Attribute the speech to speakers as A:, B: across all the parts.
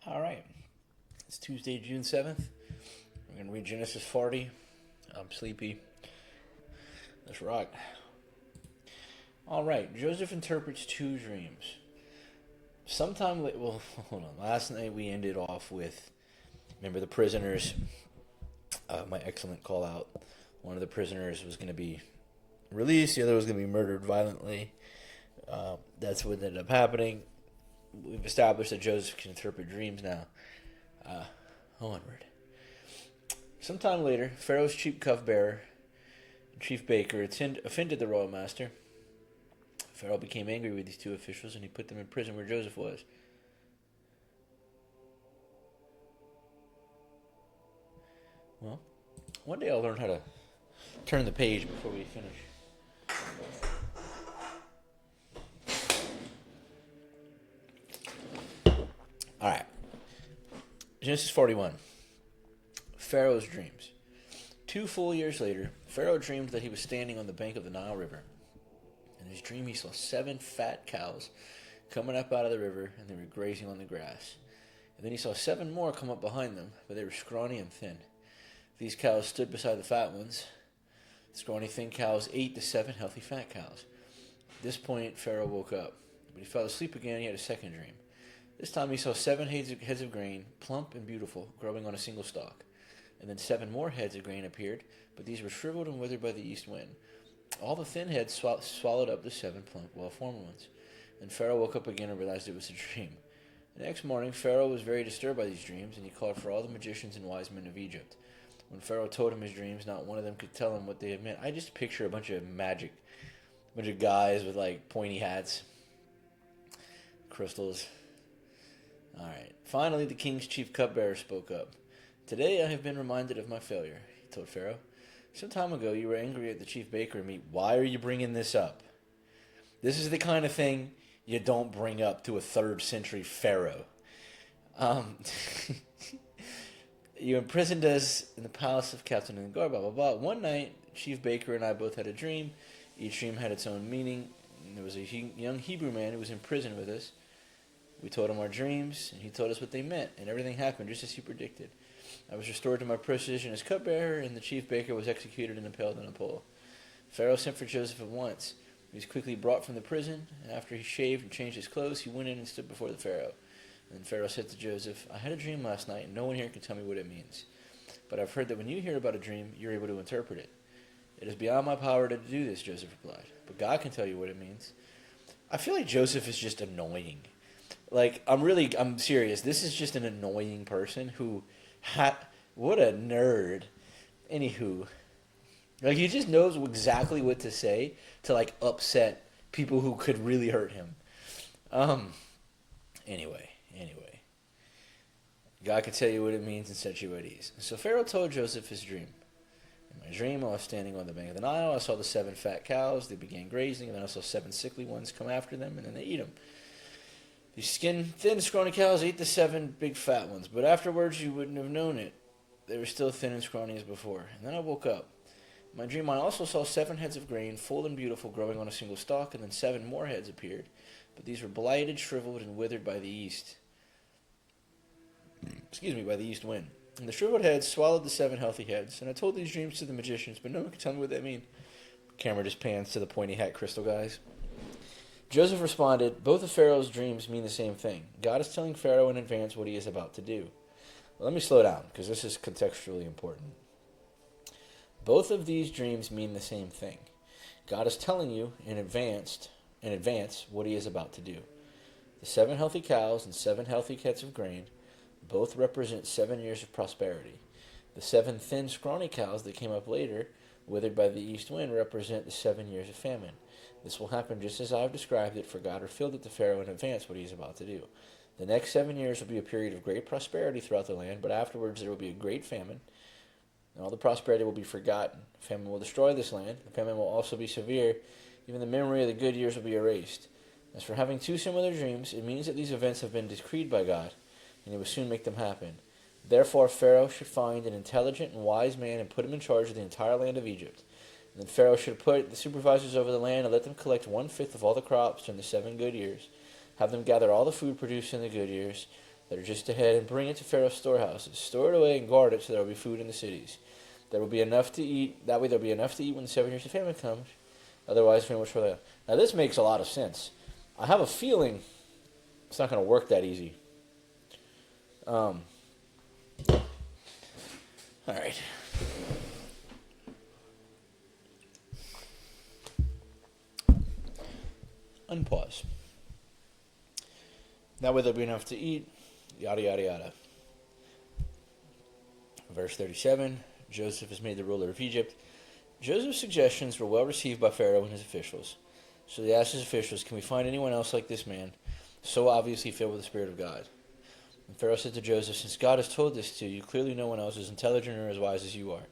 A: All right. It's Tuesday, June 7th. We're going to read Genesis 40. I'm sleepy. Let's rock. All right. Joseph interprets two dreams. Hold on. Last night we ended off with, remember the prisoners? My excellent call out. One of the prisoners was going to be released, the other was going to be murdered violently. That's what ended up happening. We've established that Joseph can interpret dreams now. Onward. Sometime later, Pharaoh's chief cupbearer and chief baker offended the royal master. Pharaoh became angry with these two officials and he put them in prison where Joseph was. Well, one day I'll learn how to turn the page before we finish. All right. Genesis 41. Pharaoh's dreams. 2 full years later, Pharaoh dreamed that he was standing on the bank of the Nile River. In his dream, he saw 7 fat cows coming up out of the river, and they were grazing on the grass. And then he saw 7 more come up behind them, but they were scrawny and thin. These cows stood beside the fat ones. The scrawny, thin cows ate the 7 healthy fat cows. At this point, Pharaoh woke up, but he fell asleep again and he had a second dream. This time he saw 7 heads of grain, plump and beautiful, growing on a single stalk. And then 7 more heads of grain appeared, but these were shriveled and withered by the east wind. All the thin heads swallowed up the 7 plump, well-formed ones. And Pharaoh woke up again and realized it was a dream. The next morning, Pharaoh was very disturbed by these dreams, and he called for all the magicians and wise men of Egypt. When Pharaoh told him his dreams, not one of them could tell him what they had meant. I just picture a bunch of guys with like pointy hats, crystals. All right. Finally, the king's chief cupbearer spoke up. Today I have been reminded of my failure, he told Pharaoh. Some time ago you were angry at the chief baker and me. Why are you bringing this up? This is the kind of thing you don't bring up to a 3rd century Pharaoh. You imprisoned us in the palace of captain and guard, blah, blah, blah. One night, chief baker and I both had a dream. Each dream had its own meaning. And there was a young Hebrew man who was in prison with us. We told him our dreams, and he told us what they meant, and everything happened just as he predicted. I was restored to my position as cupbearer, and the chief baker was executed and impaled on a pole. Pharaoh sent for Joseph at once. He was quickly brought from the prison, and after he shaved and changed his clothes, he went in and stood before the Pharaoh. And Pharaoh said to Joseph, I had a dream last night, and no one here can tell me what it means. But I've heard that when you hear about a dream, you're able to interpret it. It is beyond my power to do this, Joseph replied. But God can tell you what it means. I feel like Joseph is just annoying. Like, I'm serious. This is just an annoying person who what a nerd. Anywho, like, he just knows exactly what to say to, like, upset people who could really hurt him. Anyway. God could tell you what it means and set you at ease. So Pharaoh told Joseph his dream. In my dream, I was standing on the bank of the Nile. I saw the 7 fat cows. They began grazing, and then I saw 7 sickly ones come after them, and then they eat them. These skin-thin, scrawny cows ate the 7 big fat ones, but afterwards you wouldn't have known it. They were still thin and scrawny as before. And then I woke up. In my dream, I also saw 7 heads of grain, full and beautiful, growing on a single stalk, and then 7 more heads appeared. But these were blighted, shriveled, and withered by the east wind. And the shriveled heads swallowed the 7 healthy heads. And I told these dreams to the magicians, but no one could tell me what they mean. Camera just pans to the pointy hat crystal guys. Joseph responded, both of Pharaoh's dreams mean the same thing. God is telling Pharaoh in advance what he is about to do. Well, let me slow down, because this is contextually important. Both of these dreams mean the same thing. God is telling you in advance what he is about to do. The 7 healthy cows and 7 healthy heads of grain both represent 7 years of prosperity. The 7 thin, scrawny cows that came up later, withered by the east wind, represent the 7 years of famine. This will happen just as I have described it, for God revealed it to Pharaoh in advance what he is about to do. The next 7 years will be a period of great prosperity throughout the land, but afterwards there will be a great famine, and all the prosperity will be forgotten. Famine will destroy this land. The famine will also be severe. Even the memory of the good years will be erased. As for having 2 similar dreams, it means that these events have been decreed by God, and he will soon make them happen. Therefore, Pharaoh should find an intelligent and wise man and put him in charge of the entire land of Egypt. And then Pharaoh should put the supervisors over the land and let them collect 1/5 of all the crops during the 7 good years. Have them gather all the food produced in the good years, that are just ahead, and bring it to Pharaoh's storehouses. Store it away and guard it so there will be food in the cities. There will be enough to eat. That way there will be enough to eat when the 7 years of famine comes. Otherwise, famine will surely come. Now, this makes a lot of sense. I have a feeling it's not going to work that easy. All right. Unpause. That way there'll be enough to eat. Yada, yada, yada. Verse 37, Joseph is made the ruler of Egypt. Joseph's suggestions were well received by Pharaoh and his officials. So they asked his officials, can we find anyone else like this man, so obviously filled with the Spirit of God? And Pharaoh said to Joseph, since God has told this to you, clearly no one else is intelligent or as wise as you are.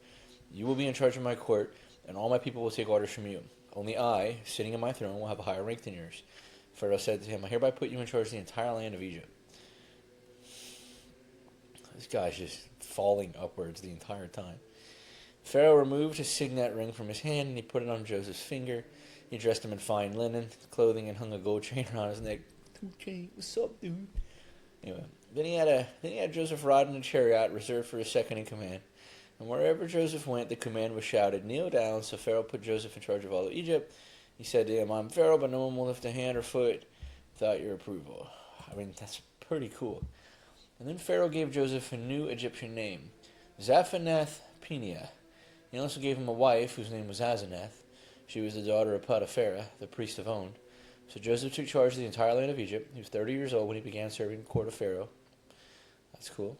A: You will be in charge of my court, and all my people will take orders from you. Only I, sitting in my throne, will have a higher rank than yours. Pharaoh said to him, I hereby put you in charge of the entire land of Egypt. This guy's just falling upwards the entire time. Pharaoh removed his signet ring from his hand, and he put it on Joseph's finger. He dressed him in fine linen, clothing, and hung a gold chain around his neck. Okay, what's up, dude? Anyway, then he had Joseph ride in a chariot reserved for his second in command. And wherever Joseph went, the command was shouted, kneel down. So Pharaoh put Joseph in charge of all of Egypt. He said to him, I'm Pharaoh, but no one will lift a hand or foot without your approval. I mean, that's pretty cool. And then Pharaoh gave Joseph a new Egyptian name, Zaphenath-Paneah. He also gave him a wife whose name was Asenath. She was the daughter of Potiphar, the priest of On. So Joseph took charge of the entire land of Egypt. He was 30 years old when he began serving the court of Pharaoh. That's cool.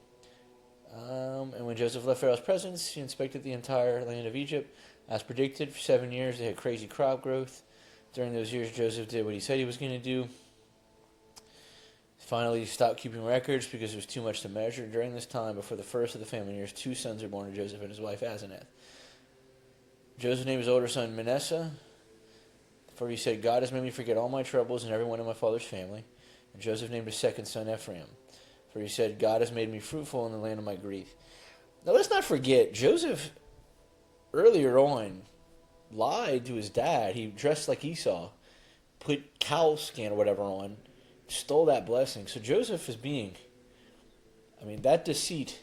A: And when Joseph left Pharaoh's presence, he inspected the entire land of Egypt. As predicted, for 7 years they had crazy crop growth. During those years, Joseph did what he said he was going to do. Finally, he stopped keeping records because there was too much to measure. During this time, before the first of the famine years, 2 sons were born to Joseph and his wife Asenath. Joseph named his older son Manasseh, for he said, God has made me forget all my troubles and everyone in my father's family. And Joseph named his second son Ephraim, for he said, God has made me fruitful in the land of my grief. Now let's not forget, Joseph, earlier on, lied to his dad. He dressed like Esau, put cow skin or whatever on, stole that blessing. So Joseph is being, that deceit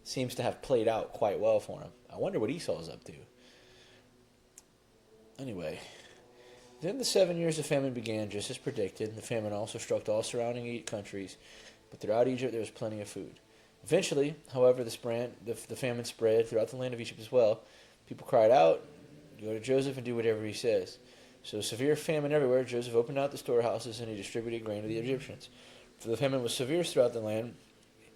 A: seems to have played out quite well for him. I wonder what Esau's up to. Anyway, then the 7 years of famine began, just as predicted. The famine also struck all surrounding countries, but throughout Egypt there was plenty of food. Eventually, however, the famine spread throughout the land of Egypt as well. People cried out, go to Joseph and do whatever he says. So severe famine everywhere, Joseph opened out the storehouses and he distributed grain to the Egyptians. For the famine was severe throughout the land.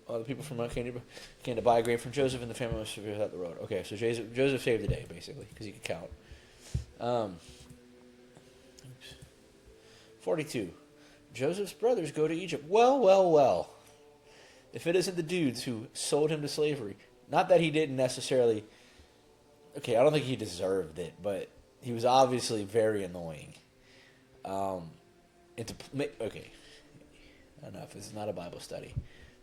A: All the people from Mount Canaan came to buy grain from Joseph, and the famine was severe throughout the road. Okay, so Joseph saved the day, basically, because he could count. 42. Joseph's brothers go to Egypt. Well. If it isn't the dudes who sold him to slavery. Not that he didn't necessarily... Okay, I don't think he deserved it, but he was obviously very annoying. Okay, enough. This is not a Bible study.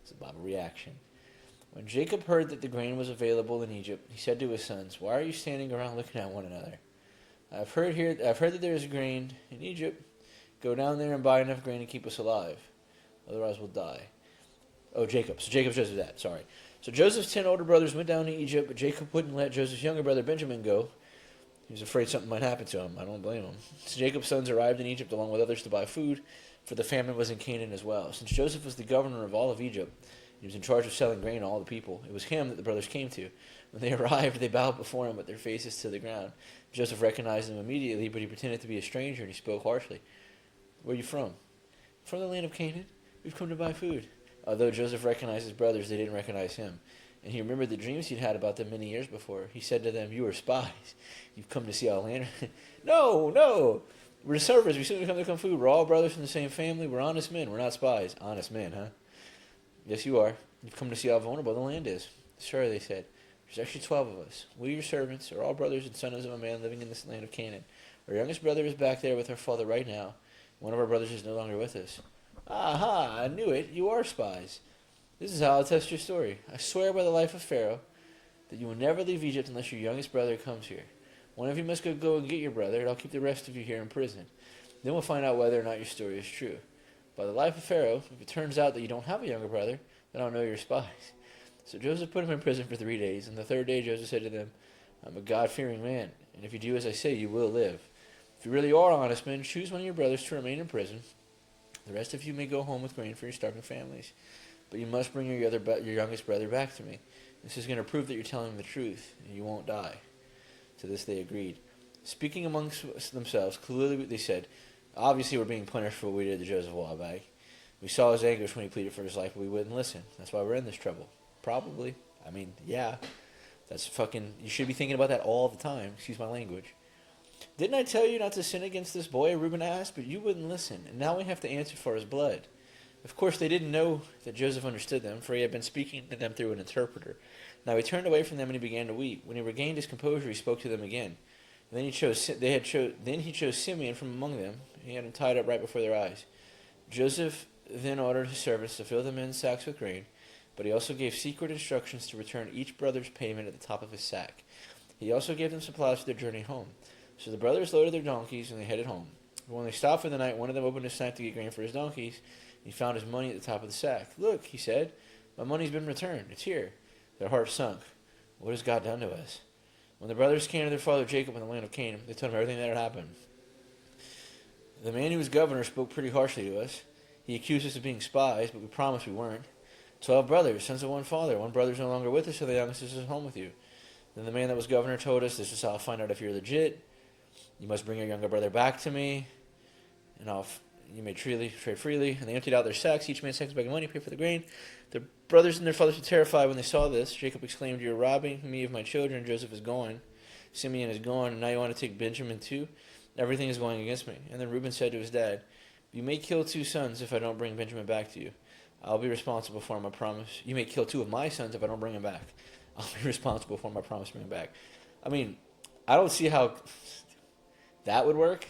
A: It's a Bible reaction. When Jacob heard that the grain was available in Egypt, he said to his sons, why are you standing around looking at one another? I've heard that there is grain in Egypt. Go down there and buy enough grain to keep us alive. Otherwise we'll die. Oh, Jacob. So Jacob Joseph that. Sorry. So Joseph's 10 older brothers went down to Egypt, but Jacob wouldn't let Joseph's younger brother Benjamin go. He was afraid something might happen to him. I don't blame him. So Jacob's sons arrived in Egypt along with others to buy food, for the famine was in Canaan as well. Since Joseph was the governor of all of Egypt, he was in charge of selling grain to all the people. It was him that the brothers came to. When they arrived, they bowed before him with their faces to the ground. Joseph recognized them immediately, but he pretended to be a stranger, and he spoke harshly. Where are you from? From the land of Canaan. We've come to buy food. Although Joseph recognized his brothers, they didn't recognize him. And he remembered the dreams he'd had about them many years before. He said to them, you are spies. You've come to see our land. No. We're the servers. We simply come to come food. We're all brothers from the same family. We're honest men. We're not spies. Honest men, huh? Yes, you are. You've come to see how vulnerable the land is. Sure, they said. There's actually 12 of us. We, your servants, are all brothers and sons of a man living in this land of Canaan. Our youngest brother is back there with our father right now. One of our brothers is no longer with us. Aha, I knew it. You are spies. This is how I'll test your story. I swear by the life of Pharaoh that you will never leave Egypt unless your youngest brother comes here. One of you must go and get your brother, and I'll keep the rest of you here in prison. Then we'll find out whether or not your story is true. By the life of Pharaoh, if it turns out that you don't have a younger brother, then I'll know you're spies. So Joseph put him in prison for 3 days, and the third day Joseph said to them, I'm a God-fearing man, and if you do as I say, you will live. If you really are honest men, choose one of your brothers to remain in prison. The rest of you may go home with grain for your starving families. But you must bring your youngest brother back to me. This is going to prove that you're telling the truth, and you won't die. To this they agreed. Speaking amongst themselves, clearly they said, obviously we're being punished for what we did to Joseph a while back. We saw his anguish when he pleaded for his life, but we wouldn't listen. That's why we're in this trouble. Probably. I mean, yeah. That's fucking... You should be thinking about that all the time. Excuse my language. Didn't I tell you not to sin against this boy? Reuben asked, but you wouldn't listen, and now we have to answer for his blood. Of course, they didn't know that Joseph understood them, for he had been speaking to them through an interpreter. Now he turned away from them and he began to weep. When he regained his composure, he spoke to them again. And then he chose Simeon from among them. He had him tied up right before their eyes. Joseph then ordered his servants to fill the men's sacks with grain, but he also gave secret instructions to return each brother's payment at the top of his sack. He also gave them supplies for their journey home. So the brothers loaded their donkeys and they headed home. But when they stopped for the night, one of them opened his sack to get grain for his donkeys. He found his money at the top of the sack. Look, he said, my money's been returned. It's here. Their hearts sunk. What has God done to us? When the brothers came to their father Jacob in the land of Canaan, they told him everything that had happened. The man who was governor spoke pretty harshly to us. He accused us of being spies, but we promised we weren't. 12 brothers, sons of one father. One brother's no longer with us, so the youngest is at home with you. Then the man that was governor told us, this is how I'll find out if you're legit. You must bring your younger brother back to me, and you may trade freely. And they emptied out their sacks. Each man's sack was bag of money, paid for the grain. Their brothers and their fathers were terrified when they saw this. Jacob exclaimed, you're robbing me of my children. Joseph is gone. Simeon is gone, and now you want to take Benjamin too? Everything is going against me. And then Reuben said to his dad, you may kill 2 sons if I don't bring Benjamin back to you. I'll be responsible for him, I promise. You may kill 2 of my sons if I don't bring him back. I'll be responsible for him, I promise to bring him back. I mean, I don't see how that would work.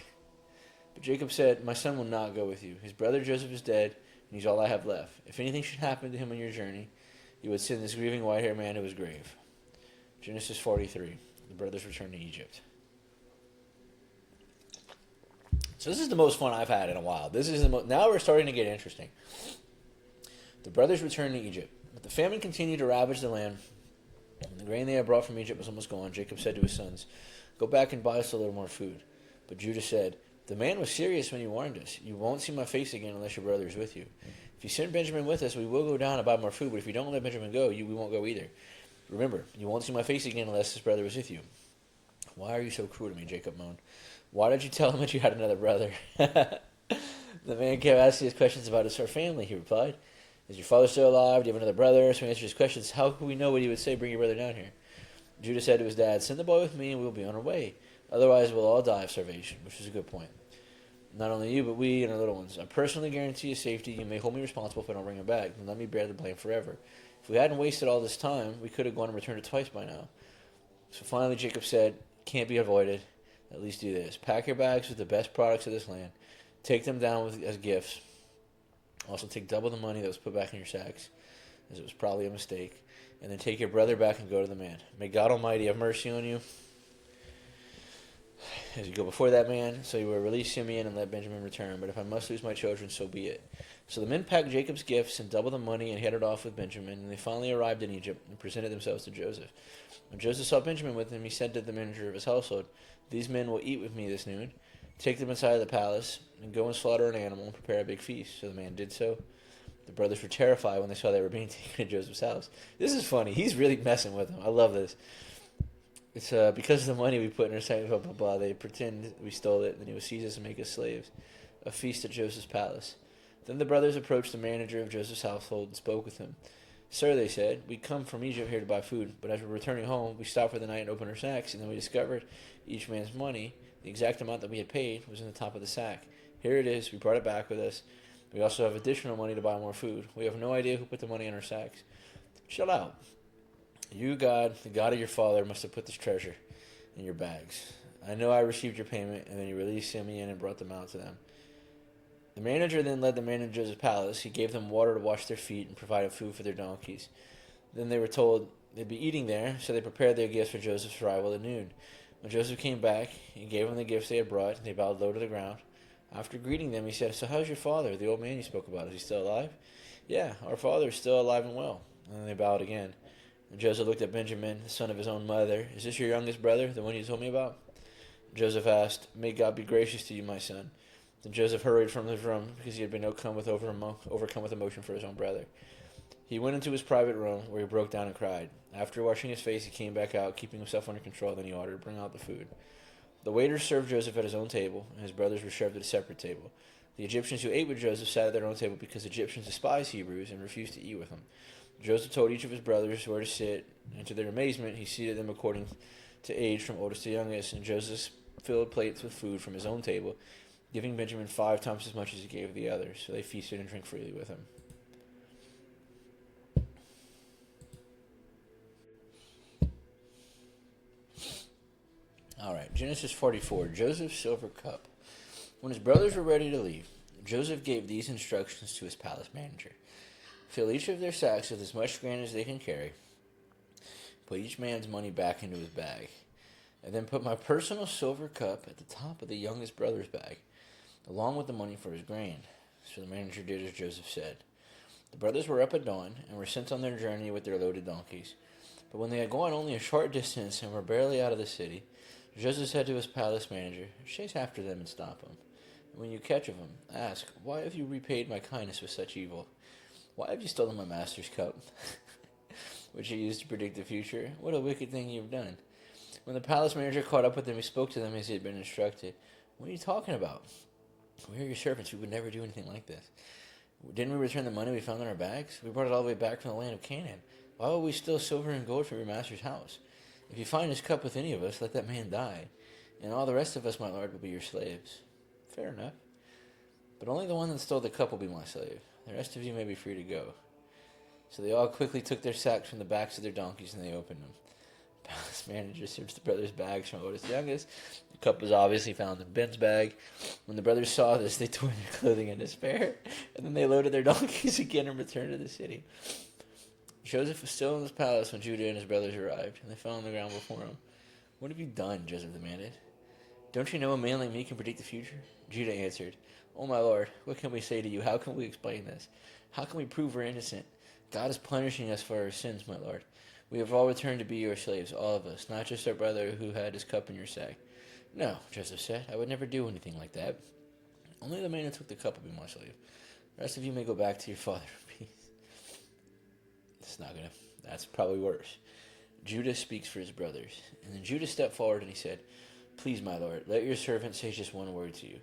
A: But Jacob said, my son will not go with you. His brother Joseph is dead, and he's all I have left. If anything should happen to him on your journey, you would send this grieving white-haired man to his grave. Genesis 43. The brothers return to Egypt. So this is the most fun I've had in a while. Now we're starting to get interesting. The brothers returned to Egypt. But the famine continued to ravage the land. When the grain they had brought from Egypt was almost gone, Jacob said to his sons, go back and buy us a little more food. But Judah said, the man was serious when he warned us. You won't see my face again unless your brother is with you. If you send Benjamin with us, we will go down and buy more food. But if you don't let Benjamin go, we won't go either. Remember, you won't see my face again unless his brother is with you. Why are you so cruel to me? Jacob moaned. Why did you tell him that you had another brother? The man kept asking his questions about his family, he replied. Is your father still alive? Do you have another brother? So he answered his questions. How could we know what he would say? Bring your brother down here. Judah said to his dad, send the boy with me and we'll be on our way. Otherwise we'll all die of starvation, which is a good point. Not only you, but we and our little ones. I personally guarantee his safety. You may hold me responsible if I don't bring him back, and let me bear the blame forever. If we hadn't wasted all this time, we could have gone and returned it twice by now. So finally Jacob said, can't be avoided. At least do this. Pack your bags with the best products of this land. Take them down as gifts. Also take double the money that was put back in your sacks, as it was probably a mistake. And then take your brother back and go to the man. May God Almighty have mercy on you as you go before that man. So you will release Simeon and let Benjamin return. But if I must lose my children, so be it. So the men packed Jacob's gifts and doubled the money and headed off with Benjamin. And they finally arrived in Egypt and presented themselves to Joseph. When Joseph saw Benjamin with him, he said to the manager of his household, these men will eat with me this noon. Take them inside the palace and go and slaughter an animal and prepare a big feast. So the man did so. The brothers were terrified when they saw they were being taken to Joseph's house. This is funny. He's really messing with them. I love this. It's because of the money we put in our sack, blah, blah, blah. They pretend we stole it, and then he will seize us and make us slaves. A feast at Joseph's palace. Then the brothers approached the manager of Joseph's household and spoke with him. Sir, they said, we come from Egypt here to buy food, but as we're returning home, we stopped for the night and opened our sacks, and then we discovered each man's money, the exact amount that we had paid, was in the top of the sack. Here it is. We brought it back with us. We also have additional money to buy more food. We have no idea who put the money in our sacks. Chill out. You, God, the God of your father, must have put this treasure in your bags. I know I received your payment, and then you released Simeon and brought them out to them. The manager then led the men into Joseph's palace. He gave them water to wash their feet and provided food for their donkeys. Then they were told they'd be eating there, so they prepared their gifts for Joseph's arrival at noon. When Joseph came back, he gave them the gifts they had brought, and they bowed low to the ground. After greeting them, he said, "So how's your father, the old man you spoke about? Is he still alive?" "Yeah, our father is still alive and well." And then they bowed again. And Joseph looked at Benjamin, the son of his own mother. "Is this your youngest brother, the one you told me about?" Joseph asked, "May God be gracious to you, my son." Then Joseph hurried from his room because he had been overcome with emotion for his own brother. He went into his private room where he broke down and cried. After washing his face, he came back out, keeping himself under control. Then he ordered, "Bring out the food." The waiters served Joseph at his own table, and his brothers were served at a separate table. The Egyptians who ate with Joseph sat at their own table because Egyptians despise Hebrews and refused to eat with them. Joseph told each of his brothers where to sit, and to their amazement, he seated them according to age from oldest to youngest, and Joseph filled plates with food from his own table, giving Benjamin 5 times as much as he gave the others, so they feasted and drank freely with him. All right, Genesis 44, Joseph's silver cup. When his brothers were ready to leave, Joseph gave these instructions to his palace manager. "Fill each of their sacks with as much grain as they can carry. Put each man's money back into his bag. And then put my personal silver cup at the top of the youngest brother's bag, along with the money for his grain." So the manager did as Joseph said. The brothers were up at dawn and were sent on their journey with their loaded donkeys. But when they had gone only a short distance and were barely out of the city, Joseph said to his palace manager, "Chase after them and stop them. And when you catch them, ask, 'Why have you repaid my kindness with such evil? Why have you stolen my master's cup, which you used to predict the future? What a wicked thing you have done.'" When the palace manager caught up with them, he spoke to them as he had been instructed. "What are you talking about? We are your servants. We would never do anything like this. Didn't we return the money we found in our bags? We brought it all the way back from the land of Canaan. Why would we steal silver and gold from your master's house? If you find his cup with any of us, let that man die, and all the rest of us, my lord, will be your slaves." "Fair enough. But only the one that stole the cup will be my slave. The rest of you may be free to go." So they all quickly took their sacks from the backs of their donkeys, and they opened them. The palace manager searched the brothers' bags from oldest to youngest. The cup was obviously found in Ben's bag. When the brothers saw this, they tore their clothing in despair, and then they loaded their donkeys again and returned to the city. Joseph was still in his palace when Judah and his brothers arrived, and they fell on the ground before him. "What have you done?" Joseph demanded. "Don't you know a man like me can predict the future?" Judah answered, "Oh, my lord, what can we say to you? How can we explain this? How can we prove we're innocent? God is punishing us for our sins, my lord. We have all returned to be your slaves, all of us, not just our brother who had his cup in your sack." "No," Joseph said, "I would never do anything like that. Only the man who took the cup will be my slave. The rest of you may go back to your father in peace." That's probably worse. Judah speaks for his brothers. And then Judah stepped forward and he said, "Please, my lord, let your servant say just one word to you.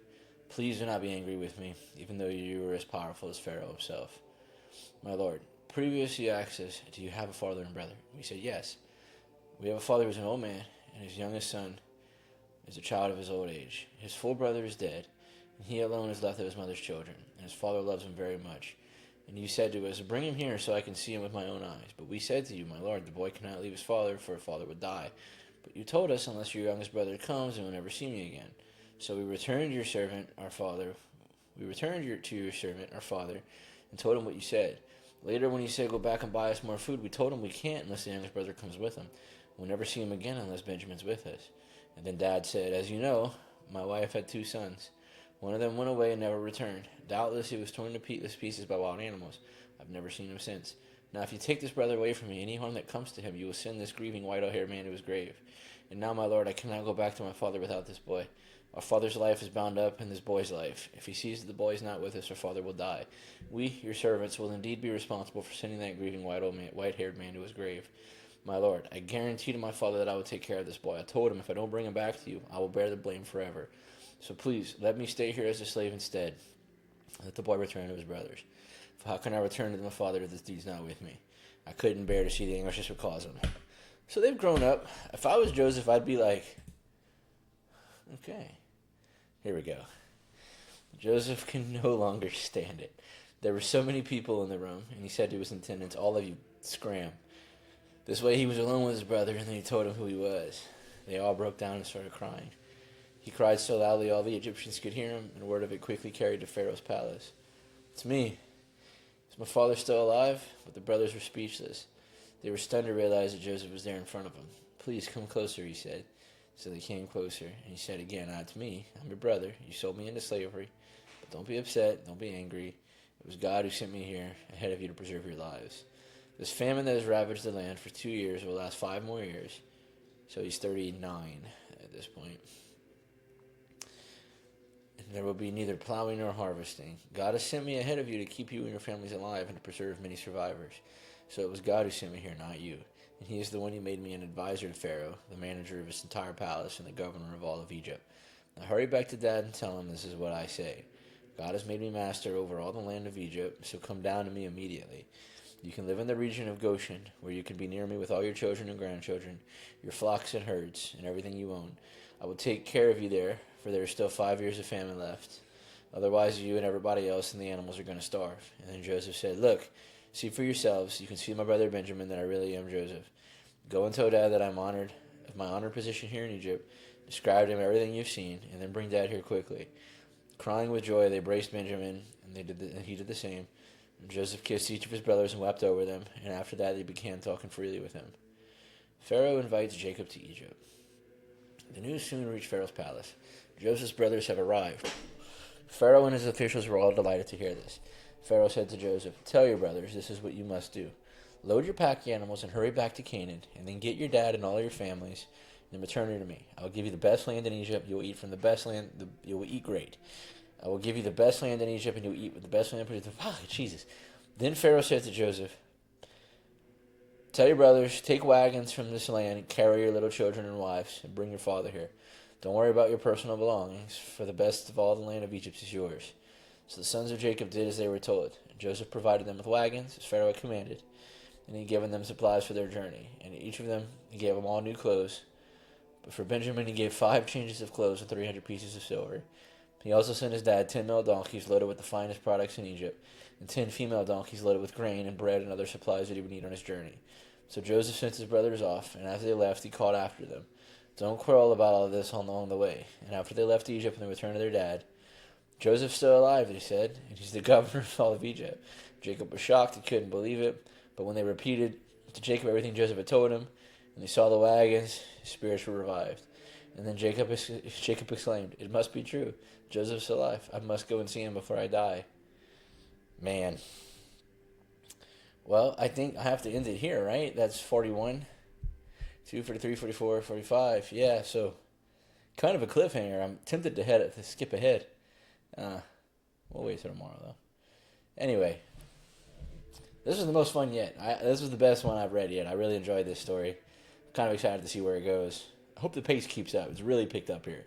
A: Please do not be angry with me, even though you are as powerful as Pharaoh himself. My lord, previously asked us, 'Do you have a father and brother?' We said, 'Yes. We have a father who is an old man, and his youngest son is a child of his old age. His full brother is dead, and he alone is left of his mother's children, and his father loves him very much. And you said to us, Bring him here so I can see him with my own eyes. But we said to you, My lord, the boy cannot leave his father, for a father would die. But you told us, Unless your youngest brother comes, and will never see me again. So we returned to your servant, our father, and told him what you said. Later, when he said, Go back and buy us more food, we told him we can't unless the youngest brother comes with him. We'll never see him again unless Benjamin's with us. And then Dad said, As you know, my wife had 2 sons. One of them went away and never returned. Doubtless he was torn to pieces by wild animals. I've never seen him since. Now if you take this brother away from me, any harm that comes to him, you will send this grieving white-haired man to his grave. And now, my lord, I cannot go back to my father without this boy. Our father's life is bound up in this boy's life. If he sees that the boy is not with us, our father will die. We, your servants, will indeed be responsible for sending that grieving white-haired man to his grave. My lord, I guarantee to my father that I will take care of this boy. I told him if I don't bring him back to you, I will bear the blame forever. So please, let me stay here as a slave instead. Let the boy return to his brothers. For how can I return to my father if this deed's not with me? I couldn't bear to see the anguish this would cause him. So they've grown up. If I was Joseph, I'd be like, okay, here we go. Joseph can no longer stand it. There were so many people in the room, and he said to his attendants, all of you, scram. This way he was alone with his brother, and then he told him who he was. They all broke down and started crying. He cried so loudly all the Egyptians could hear him, and word of it quickly carried to Pharaoh's palace. It's me. Is my father still alive? But the brothers were speechless. They were stunned to realize that Joseph was there in front of them. Please come closer, he said. So they came closer, and he said again, to me, I'm your brother. You sold me into slavery. But don't be upset. Don't be angry. It was God who sent me here ahead of you to preserve your lives. This famine that has ravaged the land for 2 years will last 5 more years. So he's 39 at this point. And there will be neither plowing nor harvesting. God has sent me ahead of you to keep you and your families alive and to preserve many survivors. So it was God who sent me here, not you. And he is the one who made me an advisor to Pharaoh, the manager of his entire palace, and the governor of all of Egypt. Now hurry back to Dad and tell him this is what I say. God has made me master over all the land of Egypt, so come down to me immediately. You can live in the region of Goshen, where you can be near me with all your children and grandchildren, your flocks and herds, and everything you own. I will take care of you there, for there are still 5 years of famine left. Otherwise, you and everybody else and the animals are going to starve. And then Joseph said, Look, see for yourselves. You can see my brother Benjamin that I really am Joseph. Go and tell Dad that I'm honored of my honored position here in Egypt. Describe to him everything you've seen, and then bring Dad here quickly. Crying with joy, they embraced Benjamin, and he did the same. And Joseph kissed each of his brothers and wept over them, and after that they began talking freely with him. Pharaoh invites Jacob to Egypt. The news soon reached Pharaoh's palace. Joseph's brothers have arrived. Pharaoh and his officials were all delighted to hear this. Pharaoh said to Joseph, Tell your brothers, this is what you must do. Load your pack animals and hurry back to Canaan, and then get your dad and all your families and return here to me. I will give you the best land in Egypt. You will eat from the best land. You will eat great. I will give you the best land in Egypt, and you will eat with the best land. Jesus. Then Pharaoh said to Joseph, Tell your brothers, take wagons from this land, and carry your little children and wives, and bring your father here. Don't worry about your personal belongings, for the best of all the land of Egypt is yours. So the sons of Jacob did as they were told. And Joseph provided them with wagons, as Pharaoh had commanded, and he had given them supplies for their journey. And each of them, he gave them all new clothes. But for Benjamin, he gave 5 changes of clothes and 300 pieces of silver. He also sent his dad 10 male donkeys loaded with the finest products in Egypt, and 10 female donkeys loaded with grain and bread and other supplies that he would need on his journey. So Joseph sent his brothers off, and as they left, he called after them. Don't quarrel about all of this along the way. And after they left Egypt and they returned to their dad, Joseph's still alive, they said, and he's the governor of all of Egypt. Jacob was shocked, he couldn't believe it, but when they repeated to Jacob everything Joseph had told him, and they saw the wagons, his spirits were revived. And then Jacob exclaimed, It must be true. Joseph's alive. I must go and see him before I die. Man. Well, I think I have to end it here, right? That's 41. 2, 43, 44, 45. Yeah, so kind of a cliffhanger. I'm tempted to skip ahead. We'll wait till tomorrow, though. Anyway, this was the most fun yet. This was the best one I've read yet. I really enjoyed this story. I'm kind of excited to see where it goes. I hope the pace keeps up. It's really picked up here.